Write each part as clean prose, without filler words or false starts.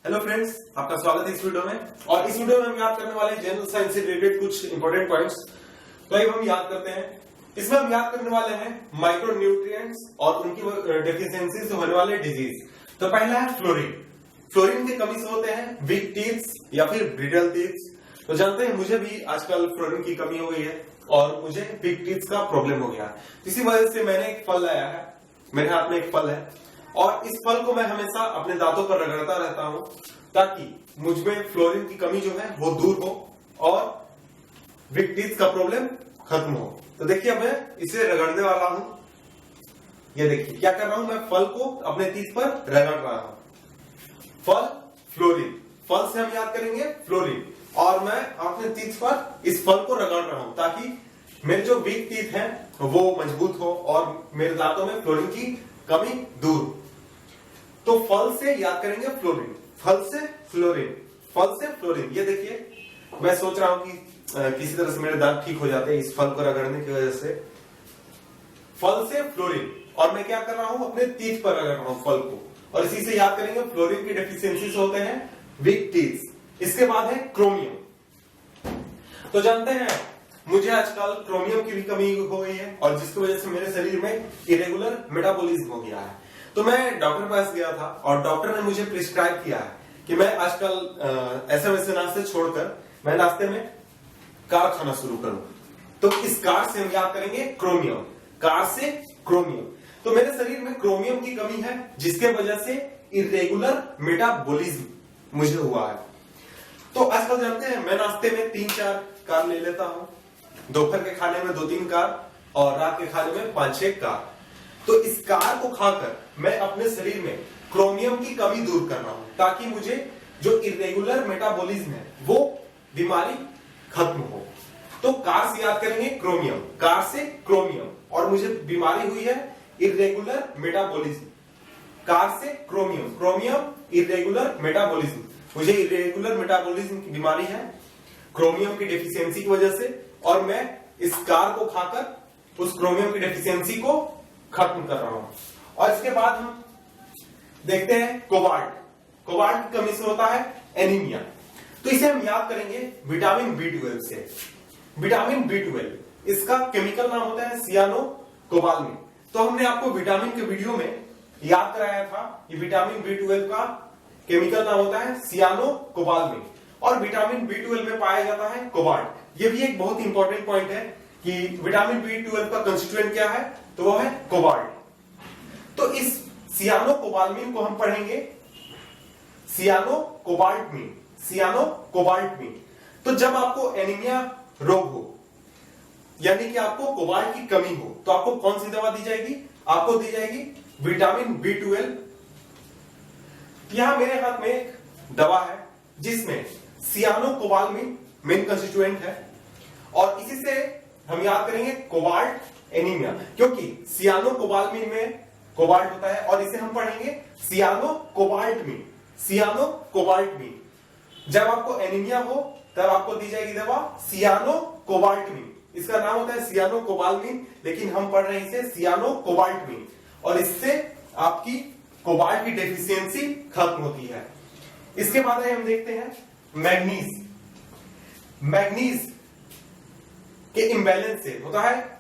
Hello friends, आपका स्वागत है इस वीडियो में। और इस वीडियो में हम याद करने वाले हैं जनरल साइंस से रिलेटेड कुछ इंपॉर्टेंट पॉइंट्स। तो अब हम याद करते हैं। इसमें हम याद करने वाले हैं माइक्रो न्यूट्रिएंट्स और उनकी डेफिशिएंसी से होने वाले डिजीज। तो पहला है फ्लोरीन। फ्लोरीन की कमी से होते हैं वीक टीथ्स या फिर ब्रिटल टीथ्स। तो जानते हैं, मुझे भी आजकल फ्लोरीन की कमी हो गई है और मुझे वीक टीथ्स का प्रॉब्लम हो गया। इसी वजह से मैंने एक फल लाया है, मेरे हाथ में एक फल है और इस फल को मैं हमेशा अपने दांतों पर रगड़ता रहता हूं ताकि मुझमें फ्लोरीन की कमी जो है वो दूर हो और वीक टीथ का प्रॉब्लम खत्म हो। तो देखिए, अब मैं इसे रगड़ने वाला हूं। ये देखिए क्या कर रहा हूं, मैं फल को अपने टीथ पर रगड़ रहा हूं। फल फ्लोरीन, फल से हम याद करेंगे फ्लोरीन, और मैं अपने टीथ पर इस फल को रगड़ रहा हूं ताकि मेरे जो वीक टीथ हैं वो मजबूत हो और मेरे दांतों में फ्लोरीन की कमी दूर। तो फल से याद करेंगे फ्लोरीन, फल से फ्लोरीन, फल से फ्लोरीन। ये देखिए, मैं सोच रहा हूं कि किसी तरह से मेरे दांत ठीक हो जाते हैं इस फल को रगड़ने की वजह से। फल से फ्लोरीन, और मैं क्या कर रहा हूं, अपने टीथ पर रगड़ रहा हूं फल को, और इसी से याद करेंगे फ्लोरीन की डेफिशिएंसी से होते हैं वीक टीथ। इसके बाद है क्रोमियम। तो जानते हैं, मुझे आजकल क्रोमियम की भी कमी हो गई है और जिसकी वजह से मेरे शरीर में इरेगुलर मेटाबॉलिज्म हो गया है। तो मैं डॉक्टर के पास गया था और डॉक्टर ने मुझे प्रिस्क्राइब किया है कि मैं आजकल ऐसे वैसे नाश्ते छोड़कर मैं नाश्ते में कार खाना शुरू करूं। तो इस कार से हम याद करेंगे क्रोमियम, कार से क्रोमियम। तो मेरे शरीर में क्रोमियम की कमी है जिसके वजह से इरेगुलर मेटाबॉलिज्म मुझे हुआ है। तो आजकल जानते हैं, मैं नाश्ते में 3-4 कार ले लेता हूं, दोपहर के खाने में 2-3 कार और रात के खाने में 5-6 कार। तो इस कार को खाकर मैं अपने शरीर में क्रोमियम की कमी दूर कर रहा हूं ताकि मुझे जो इरेगुलर मेटाबॉलिज्म है वो बीमारी खत्म हो। तो कार से याद करेंगे क्रोमियम, कार से क्रोमियम, और मुझे बीमारी हुई है इरेगुलर मेटाबॉलिज्म। कार से क्रोमियम, क्रोमियम इरेगुलर मेटाबॉलिज्म, मुझे इरेगुलर मेटाबॉलिज्म की बीमारी है क्रोमियम की डेफिशिएंसी की वजह से, और मैं इस कार को खाकर उस क्रोमियम की डेफिशिएंसी को खत्म कर रहा हूं। और इसके बाद हम देखते हैं कोबाल्ट। कोबाल्ट की कमी से होता है एनीमिया। तो इसे हम याद करेंगे विटामिन B12 से। विटामिन B12, इसका केमिकल नाम होता है सियानो कोबालमिन। तो हमने आपको विटामिन के वीडियो में याद कराया था कि विटामिन B12 का केमिकल नाम होता है सियानो कोबालमिन, और विटामिन B12 में पाया जाता है कोबाल्ट। ये भी एक बहुत इंपॉर्टेंट पॉइंट है कि विटामिन B12 का कंस्टिट्यूएंट क्या है, तो वो है कोबाल्ट। तो इस सियानो कोबालमिन को हम पढ़ेंगे सियानो कोबाल्टमिन, सियानो कोबाल्टमिन। तो जब आपको एनीमिया रोग हो, यानी कि आपको कोबाल्ट की कमी हो, तो आपको कौन सी दवा दी जाएगी? आपको दी जाएगी विटामिन B12। यहां मेरे हाथ में एक दवा है जिसमें सियानो कोबालमिन मेन कंस्टिट्यूएंट है, और इसी से हम याद करेंगे कोबाल्ट एनीमिया, क्योंकि सियानो कोबालमिन में कोबाल्ट होता है, और इसे हम पढ़ेंगे सियानो कोबाल्टमिन, सियानो कोबाल्टमिन। जब आपको एनीमिया हो तब आपको दी जाएगी दवा सियानो कोबाल्टमिन। इसका नाम होता है सियानो कोबालमिन, लेकिन हम पढ़ रहे हैं इसे सियानो कोबाल्टमिन, और इससे आपकी कोबाल्ट की डेफिशिएंसी खत्म होती है। इसके बाद हम देखते हैं मैग्नीज। मैग्नीज के इम्बैलेंस से होता है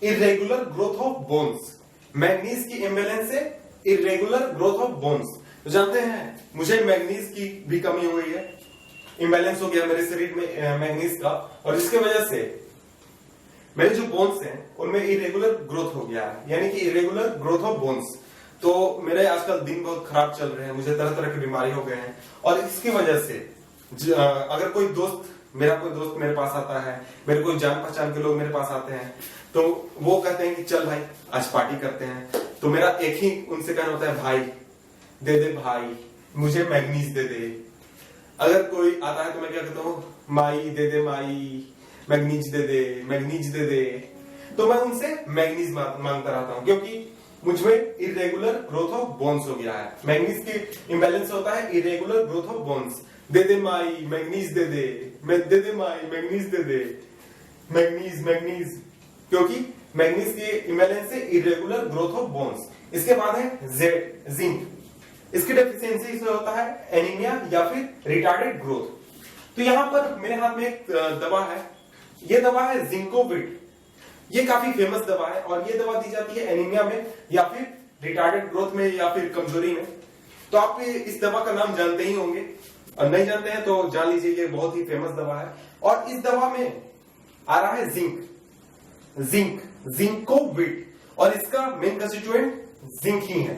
irregular growth of bones. Manganese की इम्बैलेंस से इरेगुलर ग्रोथ ऑफ बोन्स। तो जानते हैं, मुझे मैग्नीज की भी कमी हो गई है, इम्बैलेंस हो गया मेरे शरीर में मैग्नीज का, और इसके वजह से मेरे जो बोन्स हैं उनमें इरेगुलर ग्रोथ हो गया है, यानी कि इरेगुलर ग्रोथ ऑफ बोन्स। तो मेरे आजकल दिन बहुत खराब चल रहे हैं, मुझे तरह तरह की बीमारी हो गए हैं, और इसकी वजह से अगर कोई दोस्त मेरे पास आता है, मेरे कोई जान पहचान के लोग मेरे पास आते हैं, तो वो कहते हैं कि चल भाई आज पार्टी करते हैं। तो मेरा एक ही उनसे कहना होता है, भाई दे दे भाई, मुझे मैग्नीज दे दे। अगर कोई आता है तो मैं क्या कहता हूँ, माई दे दे माई, मैग्नीज दे दे, मैग्नीज दे दे। तो मैं उनसे मैग्नीज मांगता रहता हूँ, क्योंकि मुझमें इरेगुलर ग्रोथ ऑफ बोन्स हो गया है। मैग्नीज की इम्बैलेंस होता है irregular growth of bones. They they my manganese they they, they they my manganese they they, manganese manganese, क्योंकि मैग्नीज के इम्बैलेंस से इरेगुलर ग्रोथ ऑफ बोन्स। इसके बाद है जेड, जिंक। इसकी डेफिशिएंसी से होता है एनीमिया या फिर रिटार्डेड ग्रोथ। तो यहां पर मेरे हाथ में एक दवा है, ये दवा है जिंकोविट। ये काफी फेमस दवा है और ये दवा दी जाती है एनीमिया में या फिर रिटार्डेड ग्रोथ में या फिर कमजोरी में। तो आप इस दवा का नाम जानते ही होंगे, और नहीं जानते हैं तो जान लीजिए, ये बहुत ही फेमस दवा है। और इस दवा में आ रहा है जिंकोविट, और इसका मेन कंस्टिट्यूएंट जिंक ही है।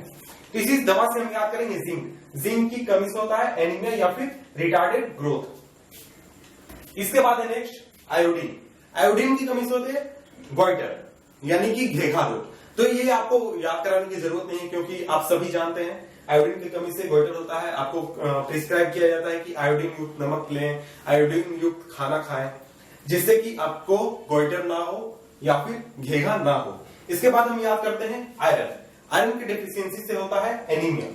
तो इसी दवा से हम याद करेंगे जिंक की कमी से होता है एनीमिया या फिर रिटार्डेड ग्रोथ। इसके बाद है नेक्स्ट आयोडीन की कमी से होते हैं गॉइटर यानी कि घेघा रोग। तो ये आपको याद कराने की जरूरत नहीं है, क्योंकि आप सभी जानते हैं आयोडीन की कमी से गॉइटर होता है। आपको प्रिस्क्राइब किया जाता है कि आयोडीन युक्त नमक लें, आयोडीन युक्त खाना खाएं, जिससे कि आपको गॉइटर ना हो या फिर घेघा ना हो। इसके बाद हम याद करते हैं आयरन की डेफिशिएंसी से होता है एनीमिया।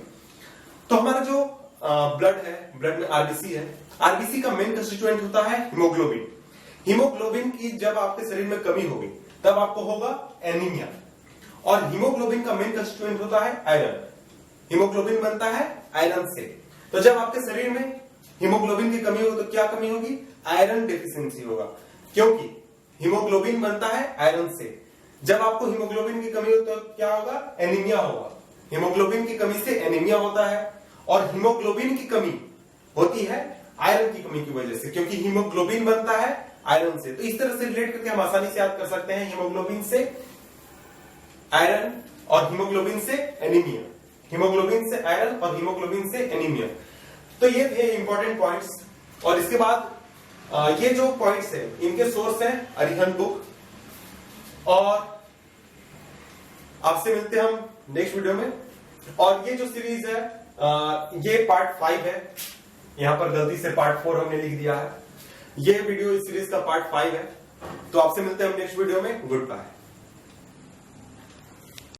तो हमारा जो ब्लड है, ब्लड में आरबीसी है, आरबीसी का मेन कंस्टिट्यूएंट होता है हीमोग्लोबिन की जब आपके शरीर में कमी होगी तब आपको होगा एनीमिया। और हीमोग्लोबिन का मेन कंस्टिट्यूएंट होता है आयरन। हीमोग्लोबिन बनता है आयरन से। तो जब आपके शरीर में हीमोग्लोबिन की कमी होगी तो क्या कमी होगी? आयरन डेफिशिएंसी होगा, क्योंकि हीमोग्लोबिन बनता है आयरन से। जब आपको हीमोग्लोबिन की कमी हो तो क्या होगा? एनीमिया होगा। हीमोग्लोबिन की कमी से एनीमिया होता है, और हीमोग्लोबिन की कमी होती है आयरन की कमी की वजह से, क्योंकि हीमोग्लोबिन बनता है आयरन से। तो इस तरह से रिलेट करके हम आसानी से याद कर सकते हैं हीमोग्लोबिन से आयरन और हीमोग्लोबिन से एनीमिया, हीमोग्लोबिन से आयरन और हीमोग्लोबिन से एनीमिया। तो ये थे इंपॉर्टेंट पॉइंट्स। और इसके बाद ये जो पॉइंट्स है इनके सोर्स है अरिहंत बुक। और आपसे मिलते हैं हम नेक्स्ट वीडियो में। और ये जो सीरीज है ये पार्ट 5 है, यहां पर गलती से पार्ट 4 हमने लिख दिया है। ये वीडियो इस सीरीज का पार्ट 5 है। तो आपसे मिलते हैं हम नेक्स्ट वीडियो में। Good bye.